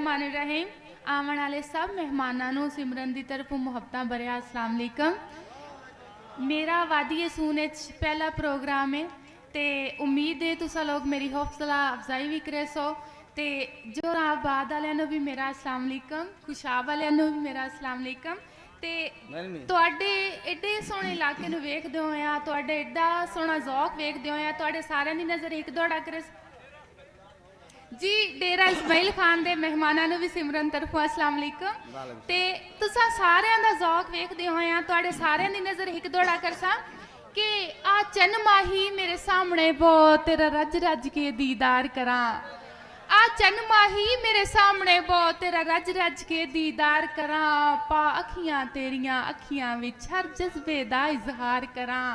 बिस्मिल्लाहिर्रहमानिर्रहीम। आवन वाले सब मेहमानां नूं सिमरन की तरफों मुहब्बतां भरिया अस्सलाम वालेकुम। मेरा वादी सून पहला प्रोग्राम है तो उम्मीद है तुसा लोग मेरी हौसला अफजाई भी करे सो। तो जोराबाद वालों भी मेरा अस्सलाम वालेकुम, खुशाब वालों भी मेरा अस्सलाम वालेकुम। तुहाडे एडे सोहने इलाके नूं वेखदे होया, तुहाडे एडा सोहना ज़ौक वेखदे होया, तुहाडे सारिआं दी नज़र एक दौड़ा करे जी डेरा इस्माइल खान दे मेहमानां नूं भी सिमरन तरफों अस्सलाम वालेकुम। ते तुसां सारिआं दा ज़ौक वेखदे होया, तुहाडे सारिआं दी नज़र एक दौड़ा करसां कि आ चन्न माही मेरे सामने बो तेरा रज रज के दीदार करां। आ चन्न माही मेरे सामने बो तेरा रज रज के दीदार करां। पा अखियां तेरियां अखियां विच हर जज्बे दा इजहार करां।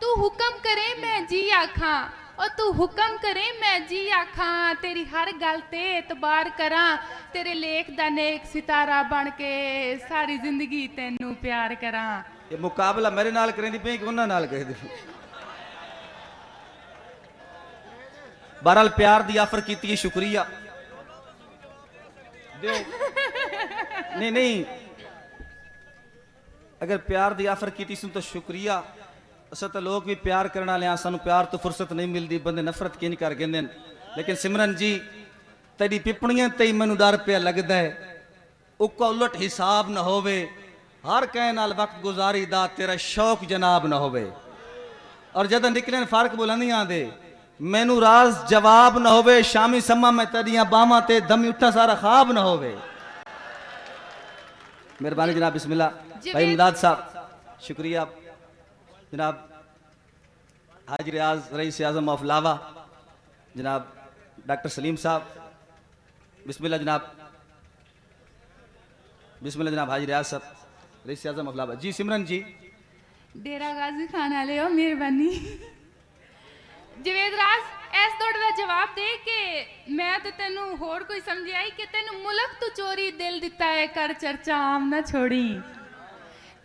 तू हुक्म करे मैं जी आखां, और तू हुक्म करे मैं जी आखां। तेरी हर गल ते एतबार करां। तेरे लेख दा नेक सितारा बन के सारी जिंदगी तेनू प्यार करां। ये मुकाबला मेरे नाल करेंदी पे कि उन्हां नाल करेंदी? बहरहाल प्यार दी आफर की शुक्रिया दो। नहीं नहीं, अगर प्यार दी आफर की तो शुक्रिया। असा तो लोग भी प्यार करने वाले हैं, सानू प्यार तो फुर्सत नहीं मिलती, बंदे नफरत किन कर गए। लेकिन सिमरन जी तेरी पिपणियां ते मैनू डर पिया लगता है, उका उलट हिसाब न होवे। हर कह नाल वक्त गुजारी दा तेरा शौक जनाब न होवे। और जद निकले फर्क बुलंदियां दे मैनू राज जवाब न होवे। शामी समा में तेरिया बावां ते दमी उठा सारा ख्वाब न होवे। मेहरबानी जनाब, बिस्मिल्लाह। भाई इमदाद साहब शुक्रिया। जनाब हाजी रियाज रईस आजम ऑफ लावा जनाब डॉक्टर सलीम साहब, बिस्मिल्लाह जनाब। बिस्मिल्लाह जनाब हाजी रियाज साहब रईस आजम ऑफ लावा। जी सिमरन जी डेरा गाजी खान वाले हो, मेहरबानी। जवेद राज इस दौड़ का जवाब दे के मैं तो तेनू होर कोई समझ आई कि तेनू मुल्क तू चोरी दिल दिता है कर चर्चा आम ना छोड़ी।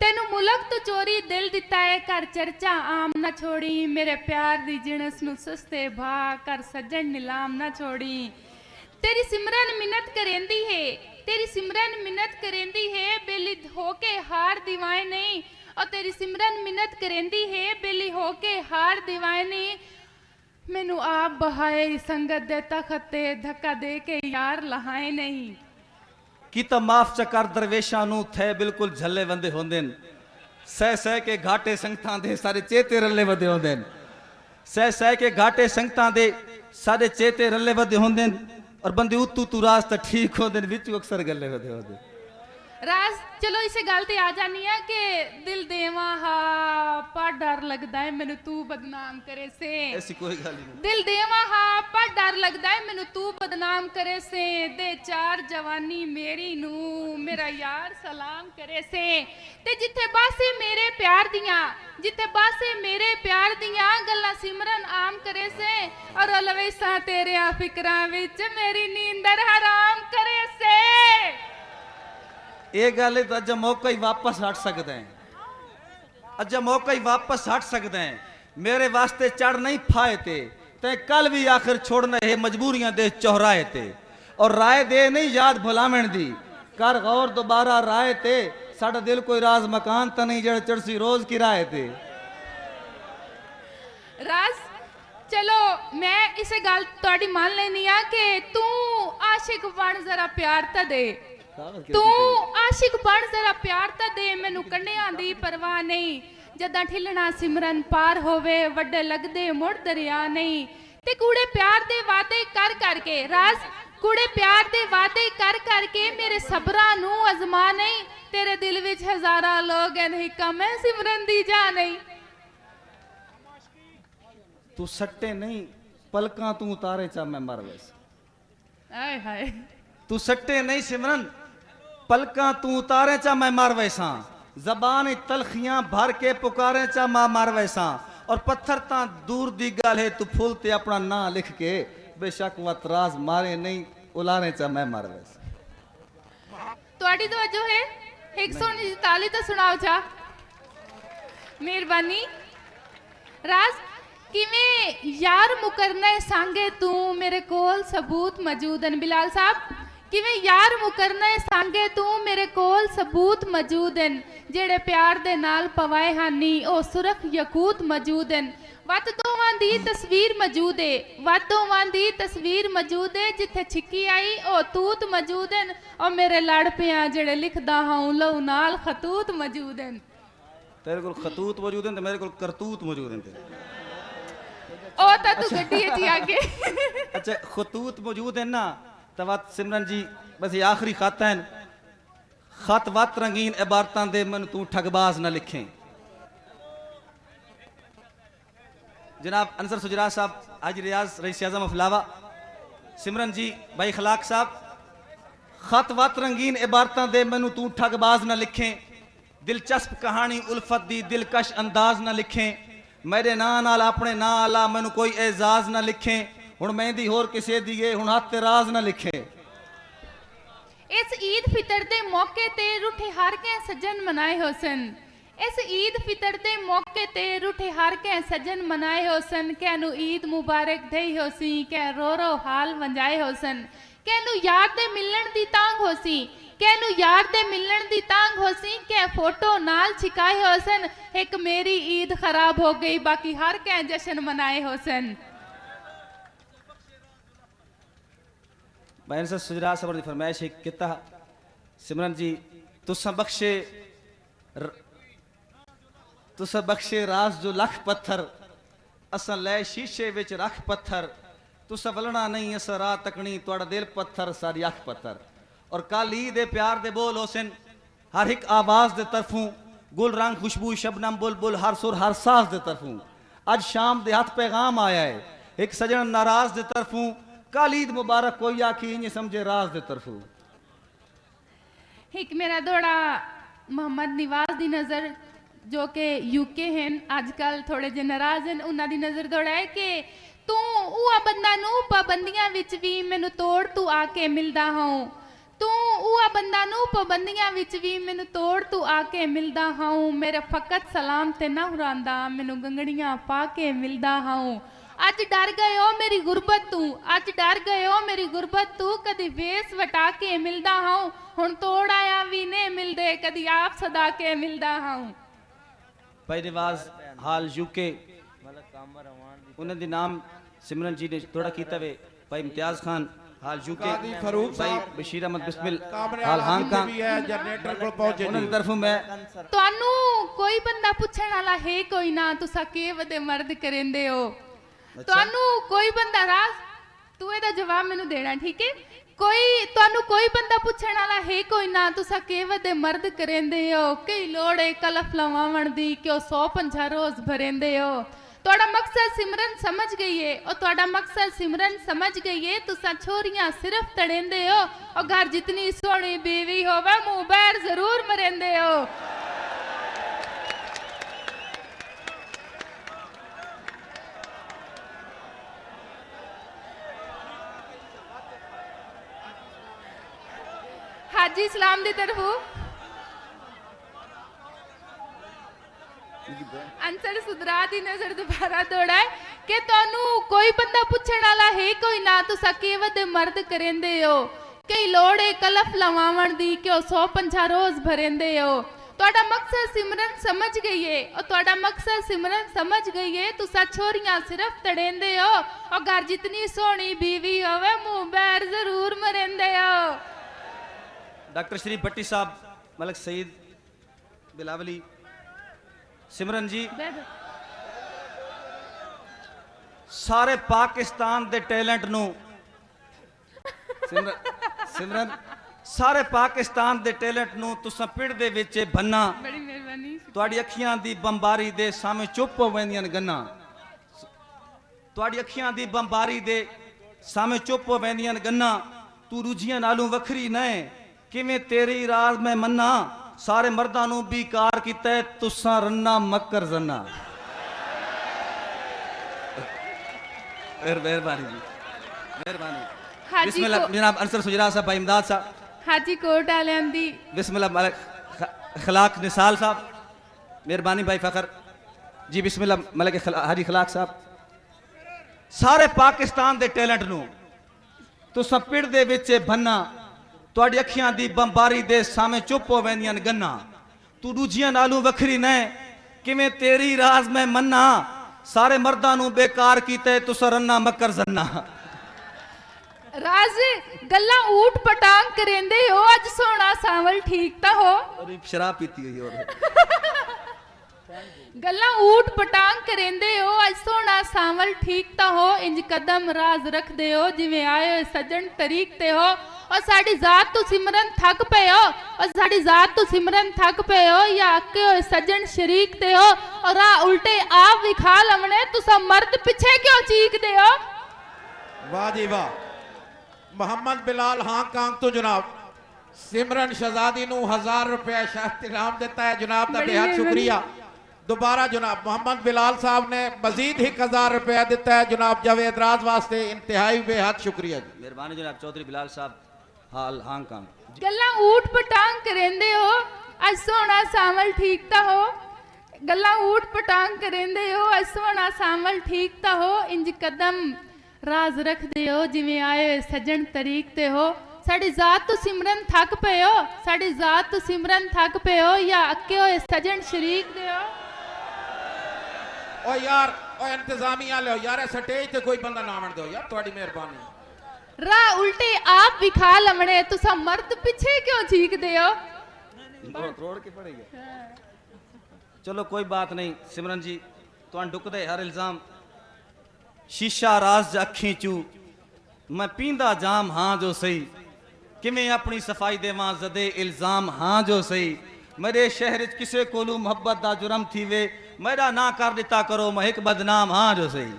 तेनू मुल्क तू चोरी दिल दिता है कर चर्चा आम ना छोड़ी। मेरे प्यार दी जिणस नू सस्ते भा कर सज्जन नीलाम ना छोड़ी। तेरी सिमरन मिन्नत करेंदी है, तेरी सिमरन मिन्नत करेंदी है, बेली होके हार दीवाए नहीं। और तेरी सिमरन मिन्नत करेंदी है, बेली होके हार दीवाए नहीं। मैनू आप बहाए संगत दे तखत ते धक्का दे के यार लहाए नहीं। की तो माफ चकर दरवेशा नू थे बिल्कुल झल्ले वंदे होंदे। सह सह के घाटे संगतां दे सारे चेते रले वदे होंदे। सह सह के घाटे संगतां दे सारे चेते रले वदे होंदे। और बंदे उतू तू रास्ता ठीक होंदे, विच अक्सर गले वदे होंदे। राज चलो इसे गल ते आ जानी है कि दिल देवा हा पर डर लगदा है मैनू तू बदनाम करे से। ऐसी कोई गल नहीं। दिल देवा हा पर डर लगदा है मैनू तू बदनाम करे से। दे चार जवानी मेरी नू मेरा यार सलाम करे से। ते जिथे बासे मेरे प्यार दियां, जिथे बासे मेरे प्यार दियां गल्लां सिमरन आम करे से। और अलवेसा तेरे फिकरां विच मेरी नींदर हराम करे से। ये गल तो अज मौका ही वापस हट सकते हैं, अज मौका ही वापस हट सकते हैं। मेरे वास्ते चढ़ नहीं फाए ते कल भी आखिर छोड़ना है मजबूरियां दे चौराहे ते। और राय दे नहीं याद भुलावण दी कर गौर दोबारा राय ते। साडा दिल कोई राज मकान तो नहीं जड़ चढ़सी रोज किराए ते। राज चलो मैं इसे गल तुहाडी मान लेनी आ कि तू आशिक बन जरा प्यार ता दे। तू आशिक बन जरा प्यार ता दे, मैनू कन्नियां दी परवाह नहीं। जदां ठिलना सिमरन पार होवे वड्डे लगदे मुड़ दरिया नहीं। ते कूड़े प्यार दे वादे कर करके राज, कूड़े प्यार दे वादे कर करके मेरे सबरां नू अजमा नहीं। तेरे दिल विच हजारां लोग नहीं कम है सिमरन दी जा नहीं। तू सट्टे नहीं पलकां तू उतारे चा मैं मर वैस। आय हाय तू सट्टे नहीं सिमरन पलकां तू उतारे चा मैं मर वैसा। जबान तलखियां भर के पुकारे चा मां मर वैसा। और पत्थर ता दूर दी गल है तू फूल ते अपना ना लिख के बेशक वत राज मारे नहीं उलारे चा मैं मर वैसा। तुहाडी तवज्जो है 149 तो सुनाओ चा मेहरबानी। राज किवें यार मुकरना सांगे तू मेरे कोल सबूत मौजूद हैं। बिलाल साहब ਕਿਵੇਂ ਯਾਰ ਮੁਕਰਨਾ ਏ ਸੰਗੇ ਤੂੰ ਮੇਰੇ ਕੋਲ ਸਬੂਤ ਮੌਜੂਦ ਹਨ ਜਿਹੜੇ ਪਿਆਰ ਦੇ ਨਾਲ ਪਵਾਏ ਹਾਨੀ ਉਹ ਸੁਰਖ ਯਕੂਤ ਮੌਜੂਦ ਹਨ ਵੱਧ ਦੋਵਾਂ ਦੀ ਤਸਵੀਰ ਮੌਜੂਦ ਏ ਵੱਧ ਦੋਵਾਂ ਦੀ ਤਸਵੀਰ ਮੌਜੂਦ ਏ ਜਿੱਥੇ ਛਿੱਕੀ ਆਈ ਉਹ ਤੂਤ ਮੌਜੂਦ ਹਨ ਉਹ ਮੇਰੇ ਲੜ ਪਿਆ ਜਿਹੜੇ ਲਿਖਦਾ ਹਾਂ ਲਹੂ ਨਾਲ ਖਤੂਤ ਮੌਜੂਦ ਹਨ तेरे को खतूत मौजूद हैं तो मेरे को करतूत मौजूद हैं ਉਹ ਤਾਂ ਤੂੰ ਗੱਡੀ 'ਚ ਹੀ ਆ ਕੇ अच्छा खतूत मौजूद है ना तो बात सिमरन जी बस ये आखिरी खत है खत वत रंगीन इबारतां दे मन तू ठगबाज ना लिखें जनाब अंसर सुजरा साहब आज रियाज रईस आजम अफलावा सिमरन जी भाई खलाक साहब खत वत रंगीन इबारतां दे मैनू तू ठगबाज ना लिखें दिलचस्प कहानी उल्फत दी दिलकश अंदाज ना लिखें मेरे नां नाल अपने नां आला मैनू कोई एजाज ना लिखें हुण मेहंदी होर किसे दी है हुण हाथ ते राज ना लिखें ਇਸ ਈਦ ਫਿਤਰ ਦੇ ਮੌਕੇ ਤੇ ਰੁੱਠੇ ਹਰ ਕੇ ਸੱਜਣ ਮਨਾਏ ਹੋਸਨ ਇਸ ਈਦ ਫਿਤਰ ਦੇ ਮੌਕੇ ਤੇ ਰੁੱਠੇ ਹਰ ਕੇ ਸੱਜਣ ਮਨਾਏ ਹੋਸਨ ਕਹਿਨੂੰ ਈਦ ਮੁਬਾਰਕ ਦੇਈ ਹੋਸੀ ਕਹਿ ਰੋ ਰੋ ਹਾਲ ਵੰਜਾਏ ਹੋਸਨ ਕਹਿਨੂੰ ਯਾਰ ਦੇ ਮਿਲਣ ਦੀ ਤਾਂਗ ਹੋਸੀ ਕਹਿਨੂੰ ਯਾਰ ਦੇ ਮਿਲਣ ਦੀ ਤਾਂਗ ਹੋਸੀ ਕਹਿ ਫੋਟੋ ਨਾਲ ਛਿਕਾਏ ਹੋਸਨ ਇੱਕ ਮੇਰੀ ਈਦ ਖਰਾਬ ਹੋ ਗਈ ਬਾਕੀ ਹਰ ਕੇ ਜਸ਼ਨ ਮਨਾਏ ਹੋਸਨ मैं से सुजरा सबर दी फरमाइश है किता सिमरन जी तुसा बख्शे राज जो लख पत्थर असा लै शीशे विच रख पत्थर तुसा वलना नहीं असा राह तकनी तुहाड़ा दिल पत्थर सारी अख पत्थर और काली दे प्यार दे बोल होसन हर एक आवाज दे तरफों गुल रंग खुशबू शबनम बुलबुल हर सुर हर साज दे तरफों अज शाम दे हाथ पैगाम आया है एक सजन नाराज दे तरफों कालीद मुबारक कोई आखी इंज समझे राज दे तरफों एक मेरा दोड़ा मोहम्मद निवाज दी नज़र जो कि यूके हैं आजकल थोड़े जे नाराज हैं उन्हां दी नज़र दोड़ा है कि तू उह बंदा नू पाबंदियां विच भी मैनू तोड़ तू आके मिलदा हां तू उह बंदा नू पाबंदियां विच भी मैनू तोड़ तू आके मिलदा हां मेरे फकत सलाम ते ना हुरांदा मैनू गंगड़ियां पा के मिलदा हां अज डर गए हो मेरी गुरबत तू अज डर गए हो मेरी गुरबत तू कदी वेस वटा के मिलदा हां हुण तोड़ आया भी ने मिलदे कदी आप सदा के मिलदा हां भाई निवाज हाल यूके उन्हां दी नाम सिमरन जी ने थोड़ा कीता वे भाई इम्तियाज खान हाल यूके फरूक भाई बशीर अहमद बिस्मिल हाल हांगकांग जनरेटर को पहुंचे उन्हां दी तरफों मैं ਤੁਹਾਨੂੰ ਕੋਈ ਬੰਦਾ ਪੁੱਛਣ ਵਾਲਾ ਹੈ ਕੋਈ ਨਾ ਤੁਸੀਂ ਕੇ ਵਦੇ ਮਰਦ ਕਰੇਂਦੇ ਹੋ ਤੁਹਾਨੂੰ ਕੋਈ ਬੰਦਾ ਰਾਸ ਤੂੰ ਇਹਦਾ ਜਵਾਬ ਮੈਨੂੰ ਦੇਣਾ ਠੀਕ ਹੈ ਤੁਹਾਨੂੰ ਕੋਈ ਬੰਦਾ ਪੁੱਛਣ ਵਾਲਾ ਹੈ ਕੋਈ ਨਾ ਤੁਸੀਂ ਕੇ ਵਦੇ ਮਰਦ ਕਰੇਂਦੇ ਹੋ ਕਈ ਲੋੜੇ ਕਲਫ ਲਵਾਵਣ ਦੀ ਕਿਉਂ 150 ਰੋਜ਼ ਭਰੇਂਦੇ ਹੋ ਤੁਹਾਡਾ ਮਕਸਦ ਸਿਮਰਨ ਸਮਝ ਗਈ ਏ ਉਹ ਤੁਹਾਡਾ ਮਕਸਦ ਸਿਮਰਨ ਸਮਝ ਗਈ ਏ ਤੁਸੀਂ ਛੋਰੀਆਂ ਸਿਰਫ ਤੜੇਂਦੇ ਹੋ ਉਹ ਘਰ ਜਿਤਨੀ ਸੋਹਣੀ ਬੀਵੀ ਹੋਵੇ ਮੂੰਹ ਬੈਰ ਜ਼ਰੂਰ ਮਰੇਂਦੇ ਹੋ हाजी इस्लाम दी तरफों अंसर सुधरा दी नजर दोबारा दौड़ा है कि तोनू कोई बंदा पूछण वाला है कोई ना तुसा केवद मर्द करेंदे हो कई लोड़े कलफ लवावण दी क्यों 150 रोज भरेंदे हो तोड़ा मकसद सिमरन समझ गई है और तोड़ा मकसद सिमरन समझ गई है तुसा छोरियां सिर्फ तड़ेंदे हो और घर जितनी सोहनी बीवी होवे मुंह बैर जरूर मरेंदे हो डॉक्टर शरीफ भट्टी साहब मलक सईद बिलावली सिमरन जी सारे पाकिस्तान दे टैलेंट नू सिमरन सारे पाकिस्तान दे टैलेंट नू तुसां पिंड दे विच भन्ना बड़ी मेहरबानी तुहाडी अखियां दी बंबारी दे सामे चुप हो वेंदियां गन्ना तुहाडी अखियां दी बंबारी दे सामे चुप हो वेंदियां गन्ना तू रुझियां नालों वखरी न किवें तेरी राज मैं मन्ना सारे मर्दां नू बेकार कीता है तुसां रन्ना मक्कर जन्ना मेहरबानी जी मेहरबानी बिस्मिल्लाह जनाब अंसर सुजरा साहब भाई इमदाद साहब हाजी कोट वालियां दी बिस्मिल्लाह मलक खलाक निसाल साहब मेहरबानी भाई फखर जी बिस्मिल्लाह मलक हाजी खलाक साहब सारे पाकिस्तान दे टैलेंट नू तुसां पिंड दे विच भन्ना ਤੁਹਾਡੀ ਅੱਖੀਆਂ ਦੀ ਬੰਬਾਰੀ ਦੇ ਸਾਹਮਣੇ ਚੁੱਪ ਹੋ ਵੈਂਦੀਆਂ ਗੰਨਾ ਤੂੰ ਦੂਜੀਆਂ ਨਾਲੋਂ ਵੱਖਰੀ ਨਾ ਕਿਵੇਂ ਤੇਰੀ ਰਾਜ਼ ਮੈਂ ਮੰਨਾ ਸਾਰੇ ਮਰਦਾਂ ਨੂੰ ਬੇਕਾਰ ਕੀਤੇ ਤੁਸਾਂ ਰੰਨਾ ਮੱਕਰ ਜ਼ੰਨਾ ਰਾਜ ਗੱਲਾਂ ਊਟ ਪਟਾਂਗ ਕਰਿੰਦੇ ਹੋ ਅੱਜ ਸੋਹਣਾ ਸਾਵਲ ਠੀਕ ਤਾਂ ਹੋ और शराब पीती हुई और ਗੱਲਾਂ ਊਟ ਪਟਾਂਗ ਕਰਿੰਦੇ ਹੋ ਅੱਜ ਸੋਹਣਾ ਸਾਵਲ ਠੀਕ ਤਾਂ ਹੋ ਇੰਜ ਕਦਮ ਰਾਜ਼ ਰੱਖਦੇ ਹੋ ਜਿਵੇਂ ਆਏ ਹੋਏ ਸੱਜਣ ਤਰੀਕ ਤੇ ਹੋ ਔਰ ਸਾਡੀ ਜ਼ਾਤ ਤੋਂ ਸਿਮਰਨ ਥੱਕ ਪਏ ਹੋ ਔਰ ਸਾਡੀ ਜ਼ਾਤ ਤੋਂ ਸਿਮਰਨ ਥੱਕ ਪਏ ਹੋ ਜਾਂ ਅੱਕੇ ਹੋਏ ਸੱਜਣ ਸ਼ਰੀਕ ਤੇ ਹੋ ਔਰ ਆ ਉਲਟੇ ਆਪ ਵਿਖਾ ਲਵਣੇ ਤੁਸੀਂ ਮਰਦ ਪਿੱਛੇ ਕਿਉਂ ਚੀਕਦੇ ਹੋ वाह जी वाह मोहम्मद बिलाल हांगकांग तो जनाब सिमरन शहजादी नू 1000 रुपया शाह इनाम देता है जनाब का बड़ी बेहद मेहरबानी। शुक्रिया दोबारा जनाब मोहम्मद बिलाल साहब ने मजीद 1000 रुपया दिता है जनाब जावेद राज वास्ते इंतहाई बेहद शुक्रिया जी मेहरबानी जनाब चौधरी बिलाल साहब हाल हांगकांग ਗੱਲਾਂ ਊਟ ਪਟਾਂਗ ਕਰਿੰਦੇ ਹੋ ਅੱਜ ਸੋਹਣਾ ਸਾਵਲ ਠੀਕ ਤਾਂ ਹੋ ਗੱਲਾਂ ਊਟ ਪਟਾਂਗ ਕਰਿੰਦੇ ਹੋ ਅੱਜ ਸੋਹਣਾ ਸਾਵਲ ਠੀਕ ਤਾਂ ਹੋ ਇੰਜ ਕਦਮ ਰਾਜ਼ ਰੱਖਦੇ ਹੋ ਜਿਵੇਂ ਆਏ ਹੋਏ ਸੱਜਣ ਤਰੀਕ ਤੇ ਹੋ ਸਾਡੀ ਜ਼ਾਤ ਤੋਂ ਸਿਮਰਨ ਥੱਕ ਪਏ ਹੋ ਸਾਡੀ ਜ਼ਾਤ ਤੋਂ ਸਿਮਰਨ ਥੱਕ ਪਏ ਹੋ ਜਾਂ ਅੱਕੇ ਹੋਏ ਸੱਜਣ ਸ਼ਰੀਕ ਦੇ ਹੋ ओ यार ओ इंतजामिया लो यार स्टेज ते कोई बंदा ना आवन दो यार तुम्हारी मेहरबानी ਰਾਹ ਉਲਟੇ ਆਪ ਵਿਖਾ ਲਵਣੇ ਤੁਸੀਂ ਮਰਦ ਪਿੱਛੇ ਕਿਉਂ ਚੀਕਦੇ ਹੋ रोड के पड़ेगा चलो कोई बात नहीं सिमरन जी तुहां डुकदे हर इल्जाम शीशा राज अखी चू मैं पींदा जाम हाँ जो सही किमें अपनी सफाई देवां जदे इल्जाम हाँ जो सही मेरे शहर च किसे कोलू मोहब्बत दा जुर्म थी वे मेरा ना कर दिता करो मैं एक बदनाम हाँ जो सही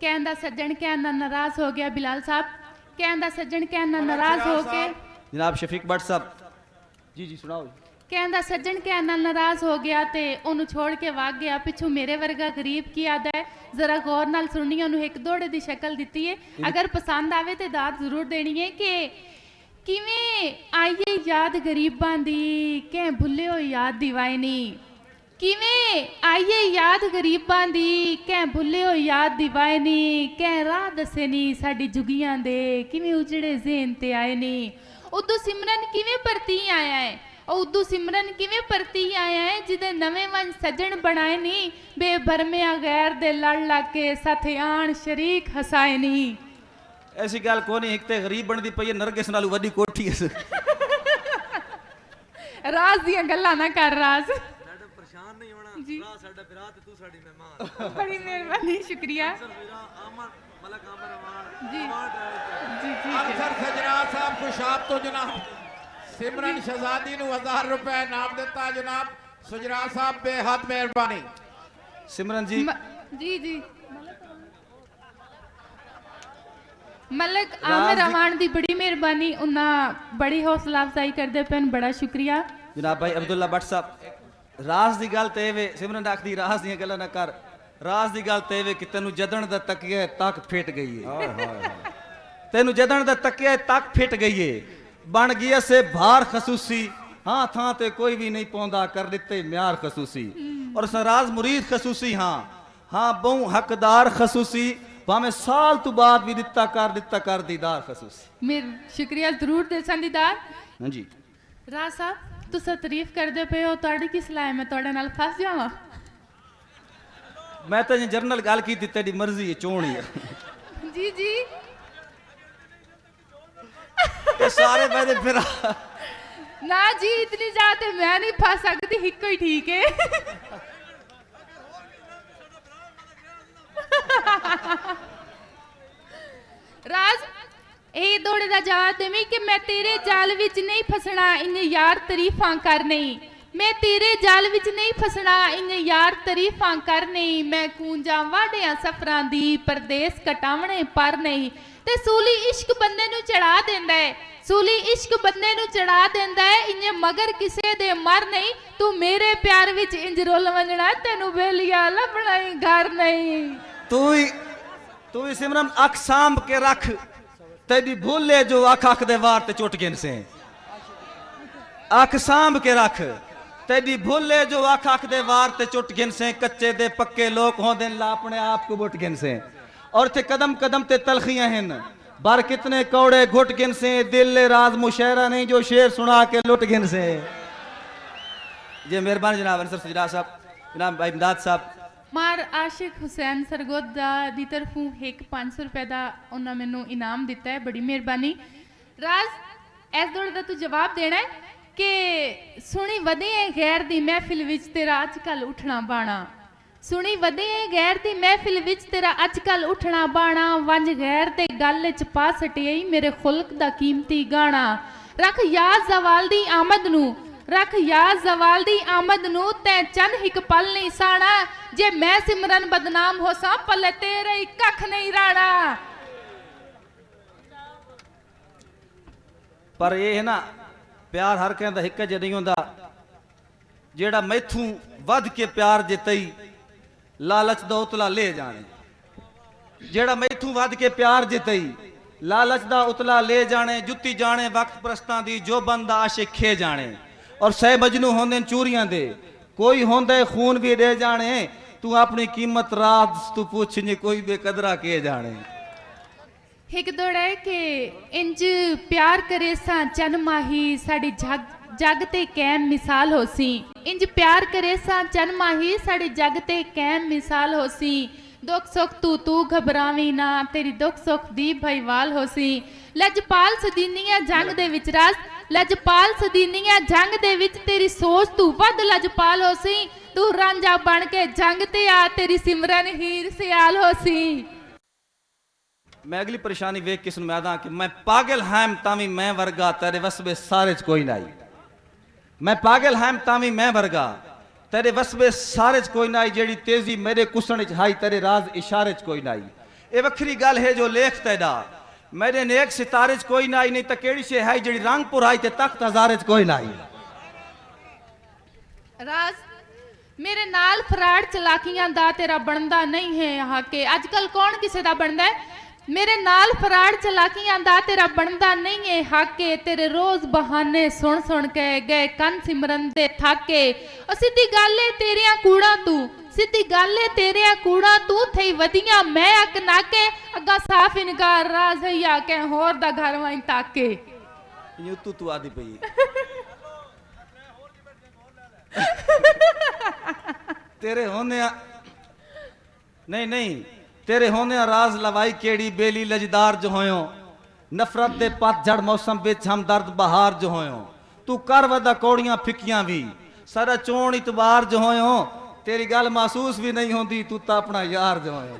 ਕਹਿੰਦਾ ਸੱਜਣ ਕਹਿੰਦਾ ਨਾਰਾਜ਼ ਹੋ ਗਿਆ ਬਿਲਾਲ ਸਾਹਿਬ ਕਹਿੰਦਾ ਸੱਜਣ ਕਹਿੰਦਾ ਨਾਰਾਜ਼ ਹੋ ਕੇ जनाब शफीक भट्ट साहब जी जी सुनाओ ਕਹਿੰਦਾ ਸੱਜਣ ਕਹਿੰਦਾ ਨਾਰਾਜ਼ ਹੋ ਗਿਆ ਤੇ ਉਹਨੂੰ ਛੋੜ ਕੇ ਵਗ ਗਿਆ ਪਿੱਛੋਂ ਮੇਰੇ ਵਰਗਾ ਗਰੀਬ ਕੀ ਆਦਾ ਹੈ ਜ਼ਰਾ ਗੌਰ ਨਾਲ ਸੁਣਨੀ ਉਹਨੂੰ ਇੱਕ ਦੋੜੇ ਦੀ ਸ਼ਕਲ ਦਿੱਤੀ ਹੈ ਅਗਰ ਪਸੰਦ ਆਵੇ ਤੇ ਦਾਤ ਜ਼ਰੂਰ ਦੇਣੀ ਹੈ ਕਿ ਕਿਵੇਂ ਆਈਏ ਯਾਦ ਗਰੀਬਾਂ ਦੀ ਕਹਿ ਭੁੱਲੇ ਹੋ ਯਾਦ ਦੀਵਾਨੀ ਕਿਵੇਂ ਆਈਏ ਯਾਦ ਗਰੀਬਾਂ ਦੀ ਕਹਿ ਭੁੱਲੇ ਹੋ ਯਾਦ ਦੀਵਾਨੀ ਕਹਿ ਰਾਹ ਦੱਸੇ ਨਹੀਂ ਸਾਡੀ ਜੁਗੀਆਂ ਦੇ ਕਿਵੇਂ ਉਜੜੇ ਜ਼ੇਨ ਤੇ ਆਏ ਨਹੀਂ ਉਦੋਂ ਸਿਮਰਨ ਕਿਵੇਂ ਪਰਤੀ ਆਇਆ ਹੈ ਉਹ ਉਦੋਂ ਸਿਮਰਨ ਕਿਵੇਂ ਪਰਤੀ ਆਇਆ ਹੈ ਜਿਹਦੇ ਨਵੇਂ ਵੰਜ ਸੱਜਣ ਬਣਾਏ ਨਹੀਂ ਬੇਬਰਮਿਆਂ ਗੈਰ ਦੇ ਲੜ ਲੱਗ ਕੇ ਸਾਥੇ ਆਣ ਸ਼ਰੀਕ ਹਸਾਏ ਨਹੀਂ ऐसी गल को नहीं एक ते गरीब बनदी पई है नरगिस नालू वड्डी कोठी है ਰਾਜ਼ ਦੀਆਂ ਗੱਲਾਂ ਨਾ ਕਰ ਰਾਜ਼ ਸਾਡਾ ਪਰੇਸ਼ਾਨ ਨਹੀਂ ਹੋਣਾ ਜੀ। ਰਾਹ ਸਾਡਾ ਵਿਰਾਹ ਤੇ ਤੂੰ ਸਾਡੀ ਮਹਿਮਾਨ ਬੜੀ ਮਿਹਰਬਾਨੀ ਸ਼ੁਕਰੀਆ ਵਿਰਾਹ ਅਮਨ ਮਲਕ ਅਮਰ ਅਮਾਨ ਜੀ ਅਮਾਨ ਡਰਾਈਵਰ ਜੀ ਜੀ अनसर सजरा साहब खुशाब तो जनाब सिमरन शहजादी नू 1000 रुपया इनाम दिता जनाब सुजरा साहब बेहद मेहरबानी सिमरन जी ਜੀ ਜੀ ਮਲਕ ਆਮਰ ਰਵਾਨ ਦੀ ਬੜੀ ਮਿਹਰਬਾਨੀ ਉਹਨਾਂ ਬੜੀ ਹੌਸਲਾ ਅਫਜ਼ਾਈ ਕਰਦੇ ਪੈਨ ਬੜਾ ਸ਼ੁਕਰੀਆ जनाब भाई अब्दुल्ला भट्ट साहब राज दी गल ते वे सिमरन आखदी राज दी गल्लां ना कर राज दी गल ते वे कि तेनू जदन दा तकिया तक फिट गई है तेनू जदन दा तकिया तक फिट गई है बन गया से भार खसूसी हाँ थां ते कोई भी नहीं पौंदा कर दिते म्यार खसूसी और सराज मुरीद खसूसी हाँ हाँ बहु हकदार खसूसी भाਵੇਂ साल तो बाद भी दिता कर दीदार खसूसी ਮੇਰ ਸ਼ੁਕਰੀਆ ਜ਼ਰੂਰ ਦੇ ਸੰਦੀਦਾਰ हाँ जी ਰਾਜ ਸਾਹਿਬ ਤੁਸੀਂ ਤਾਰੀਫ ਕਰਦੇ ਪਏ ਹੋ ਤੁਹਾਡੀ ਕੀ ਸਲਾਹ ਹੈ ਮੈਂ ਤੁਹਾਡੇ ਨਾਲ ਫਸ ਜਾਵਾਂ मैं तो जनरल गल की तेरी मर्जी है चोण ही है ਜੀ ਜੀ ये सारे मैंने फिर ਨਾ ਜੀ ਇਤਨੀ ਜਾਤੇ ਮੈਂ ਨਹੀਂ ਫਸ ਸਕਦੀ ਇੱਕੋ ਹੀ ਠੀਕ ਹੈ ਰਾਜ ਇਹ ਦੌੜੇ ਦਾ ਜਵਾਬ ਦੇਵੀਂ ਕਿ ਮੈਂ ਤੇਰੇ ਜਾਲ ਵਿੱਚ ਨਹੀਂ ਫਸਣਾ ਇੰਨੇ ਯਾਰ ਤਾਰੀਫਾਂ ਕਰ ਨਹੀਂ ਮੈਂ ਤੇਰੇ ਜਾਲ ਵਿੱਚ ਨਹੀਂ ਫਸਣਾ ਇੰਨੇ ਯਾਰ ਤਾਰੀਫਾਂ ਕਰ ਨਹੀਂ ਮੈਂ ਕੂੰਜਾਂ ਵਾਢਿਆਂ ਸਫਰਾਂ ਦੀ ਪਰਦੇਸ ਕਟਾਵਣੇ ਪਰ ਨਹੀਂ ਤੇ ਸੂਲੀ ਇਸ਼ਕ ਬੰਦੇ ਨੂੰ ਚੜਾ ਦਿੰਦਾ ਹੈ ਸੂਲੀ ਇਸ਼ਕ ਬੰਦੇ ਨੂੰ ਚੜਾ ਦਿੰਦਾ ਹੈ ਇੰਨੇ ਮਗਰ ਕਿਸੇ ਦੇ ਮਰ ਨਹੀਂ ਤੂੰ ਮੇਰੇ ਪਿਆਰ ਵਿੱਚ ਇੰਜ ਰੁੱਲ ਵੰਜਣਾ ਤੈਨੂੰ ਬੇਲੀਆ ਲੱਭਣਾ ਹੀ ਘਰ ਨਹੀਂ तू ही सिमरन अख सांभ के रख तेरी भूले जो अख अख दे वार ते चुट गिन से अख सांभ के रख तेरी भूले जो अख अख दे वार ते चुट गिन से कच्चे दे पक्के लोग होंदे ला अपने आप को बुट गिन से और थे कदम कदम ते तलखियां हैं बर कितने कौड़े घुट गिन से, दिल राज मुशायरा नहीं जो शेर सुना के लुट गिन से। जी मेहरबानी जनाब अंसर सजरा साहब, जनाब भाई इमदाद साहब। ਮਾਰ ਆਸ਼ਿਕ ਹੁਸੈਨ ਸਰਗੋਦ ਦੀ ਤਰਫੋਂ ਇੱਕ 500 ਰੁਪਏ ਦਾ ਉਹਨਾਂ ਮੈਨੂੰ ਇਨਾਮ ਦਿੱਤਾ ਹੈ, ਬੜੀ ਮਿਹਰਬਾਨੀ। ਰਾਜ ਇਸ ਦੌੜ ਦਾ ਤੂੰ ਜਵਾਬ ਦੇਣਾ ਹੈ ਕਿ ਸੁਣੀ ਵਧੀ ਹੈ ਗੈਰ ਦੀ ਮਹਿਫਿਲ ਵਿੱਚ ਤੇਰਾ ਅੱਜ ਕੱਲ ਉੱਠਣਾ ਬਾਣਾ। ਸੁਣੀ ਵਧੀ ਹੈ ਗੈਰ ਦੀ ਮਹਿਫਿਲ ਵਿੱਚ ਤੇਰਾ ਅੱਜ ਕੱਲ ਉੱਠਣਾ ਬਾਣਾ, ਵੰਜ ਗੈਰ ਤੇ ਗੱਲ ਚ ਪਾ ਸਟਿਆਈ ਮੇਰੇ ਖੁਲਕ ਦਾ ਕੀਮਤੀ ਗਾਣਾ। ਰੱਖ ਯਾਦ ਜ਼ਵਾਲ ਦੀ ਆਮਦ ਨੂੰ, ਰੱਖ ਯਾਦ ਜ਼ਵਾਲ ਦੀ ਆਮਦ ਨੂੰ, ਤੈਂ ਚੰਨ ਇੱਕ ਪਲ ਨਹੀਂ ਸਾਣਾ। ਜੇ ਮੈਂ ਸਿਮਰਨ ਬਦਨਾਮ ਹੋ ਸਾਂ ਪੱਲੇ ਤੇਰੇ ਹੀ ਕੱਖ ਨਹੀਂ ਰਾਣਾ। पर यह है ना प्यार हर कहता एक ज नहीं होंदा, जेड़ा मैथू वध के प्यार जे तई लालच दा उतला ले जाने। जेड़ा मैथू वध के प्यार जे तई लालच दा उतला ले जाने, जुत्ती जाने वक्त प्रस्तां दी जो बंदा आशिक खे जाने। और सह मजनू होंदे चूरियां दे, कोई होंदे खून भी दे जाने। तू अपनी कीमत राज तू पूछ नी कोई बेकदरा के जाने। ਇੱਕ ਦੌੜ ਹੈ ਕਿ ਇੰਜ ਪਿਆਰ ਕਰੇ ਸਾਂ ਚੰਨ ਮਾਹੀ ਸਾਡੀ ਜੱਗ ਤੇ ਕਾਇਮ ਮਿਸਾਲ ਹੋਸੀ। ਇੰਜ ਪਿਆਰ ਕਰੇ ਸਾਂ ਚੰਨ ਮਾਹੀ ਸਾਡੀ ਜੱਗ ਤੇ ਕਾਇਮ ਮਿਸਾਲ ਹੋਸੀ। ਦੁੱਖ ਸੁੱਖ ਤੂੰ ਘਬਰਾਵੀਂ ਨਾ, ਤੇਰੀ ਦੁੱਖ ਸੁੱਖ ਦੀ ਭਈਵਾਲ ਹੋਸੀ। ਲਜਪਾਲ ਸਦੀਨੀਆਂ ਜੰਗ ਦੇ ਵਿੱਚ ਰਾਜ, ਲਜਪਾਲ ਸਦੀਨੀਆਂ ਜੰਗ ਦੇ ਵਿੱਚ ਤੇਰੀ ਸੋਚ ਤੂੰ ਵੱਧ ਲਜਪਾਲ ਹੋਸੀ। ਤੂੰ ਰਾਂਝਾ ਬਣ ਕੇ ਜੰਗ ਤੇ ਆ, ਤੇਰੀ ਸਿਮਰਨ ਹੀਰ ਸਿਆਲ ਹੋਸੀ। मैं अगली परेशानी वेख के सुन मैं आदा कि मैं पागल हैम तावी मैं वर्गा, तेरे वसबे सारे च कोई नाई। मैं पागल हैम तावी मैं वर्गा, तेरे वसबे सारे च कोई नाई। जेड़ी तेजी मेरे कुसण च हाई, तेरे राज इशारे च कोई नाई। ये वखरी गल है जो लेख तेरा मेरे नेक सितारे च कोई नाई। नहीं तो केड़ी शे है जेड़ी रंगपुर आई ते तख्त हजारे च कोई नाई। ਰਾਜ ਮੇਰੇ ਨਾਲ ਫਰਾੜ ਚਲਾਕੀਆਂ ਦਾ ਤੇਰਾ ਬਣਦਾ ਨਹੀਂ ਹੈ ਹਾਕੇ। ਅੱਜ ਕੱਲ ਕੌਣ ਕਿਸੇ ਦਾ ਬਣਦਾ ਹੈ? ਮੇਰੇ ਨਾਲ ਫਰਾੜ ਚਲਾਕੀਆਂ ਦਾ ਤੇਰਾ ਬਣਦਾ ਨਹੀਂ ਹੈ ਹਾਕੇ। ਤੇਰੇ ਰੋਜ਼ ਬਹਾਨੇ ਸੁਣ ਸੁਣ ਕੇ ਗਏ ਕੰਨ ਸਿਮਰਨ ਦੇ ਥਾਕੇ। ਉਹ ਸਿੱਧੀ ਗੱਲ ਏ ਤੇਰੀਆਂ ਕੂੜਾ ਤੂੰ, ਸਿੱਧੀ ਗੱਲ ਏ ਤੇਰੀਆਂ ਕੂੜਾ ਤੂੰ ਥਈ ਵਧੀਆਂ ਮੈਂ ਅੱਕ ਨਾਕੇ। ਅੱਗਾ ਸਾਫ ਇਨਕਾਰ ਰਾਜ਼ ਹੈ ਕਿ ਹੋਰ ਦਾ ਘਰ ਵਾਂ ਤਾਕੇ। यूं तू आदि पई तेरे होने नहीं नहीं तेरे होने राज लवाई केड़ी बेली लजदार जो होयो। नफरत दे पतझड़ मौसम बिच हम दर्द बहार जो होयो। तू कर वदा कौड़ियां फिकियां भी सारा चोण इतबार जो होयो। तेरी गल महसूस भी नहीं होंदी, तू तो अपना यार जो होयो।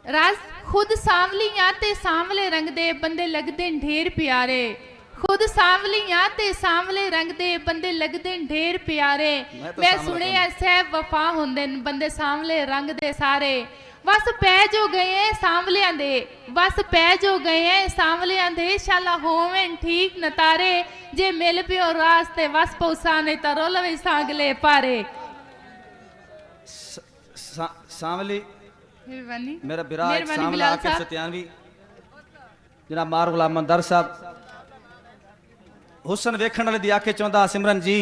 राज खुद सांवलियां ते सांवले रंग दे बंदे लगदे ढेर प्यारे। खुद सांवलियां ते सांवले रंग दे बंदे लगदे ढेर प्यारे। मैं सुने सहब वफा होंदे बंदे सांवले रंग दे सारे। बस पै जो गए सांवलियां दे, बस पै जो गए सांवलियां दे। शाला होवें ठीक नतारे, जे मिल पियो रास्ते वस पौसाने तरो लवे सांगले पारे। सांवली मेहरबानी मेरा बिरा सांवला आके सत्यानवी जनाब मार गुलाम मंदर साहब। हुसन वेखण वाले दी आखे चौंदा सिमरन जी,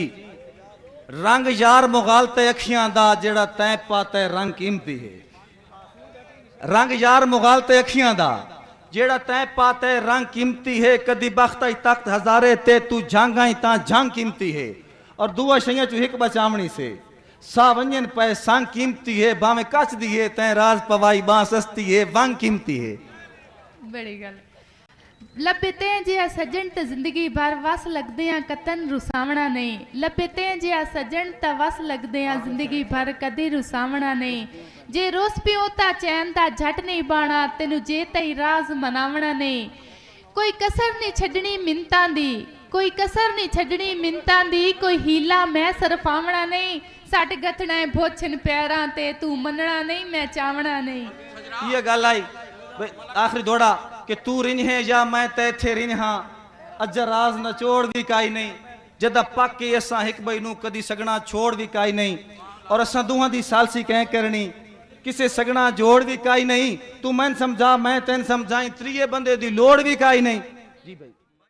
रंग यार मुगाल ते अखियां दा जेड़ा तैं पाते रंग कीमती है। रंग यार मुगाल ते अखियां दा जेड़ा तैं पाते रंग कीमती है। कदी बख्ताई तख्त हजारे ते तू झांगाई ता झांग कीमती है। और दुआ शैयां चू हिक बचावनी से सा वंजन पे संग कीमती है। भावे कच दी है तैं राज पवाई बां सस्ती है, वंग कीमती है। बड़ी गल लपते जिया सजन ते जिंदगी भर वस लगदे आ कतन रुसावना नहीं। लपते जिया सजन ते वस लगदे आ जिंदगी भर कदी रुसावना नहीं। जे रोस पियो ता चैन दा झट नहीं बाणा, तेनु जे तई राज मनावना नहीं। कोई कसर नहीं छडनी मिन्तां दी, कोई कसर नहीं छडनी मिन्तां दी। कोई हीला मैं सरफावना नहीं। सट गथना भोछन पैरां ते तू मनना नहीं मैं चावना नहीं। ये गल आई आखिरी दौड़ा कि तू रिन है या मैं तैथे रिन हाँ। अज राज नचोड़ भी काई नहीं, जदा पक के असा हिक बई नू कदी सगना छोड़ भी काई नहीं। और असा दुहां दी सालसी कह करनी किसे सगना जोड़ भी काई नहीं। तू मैन समझा मैं तेन समझाई, त्रिये बंदे दी लोड़ भी काई नहीं। जी भाई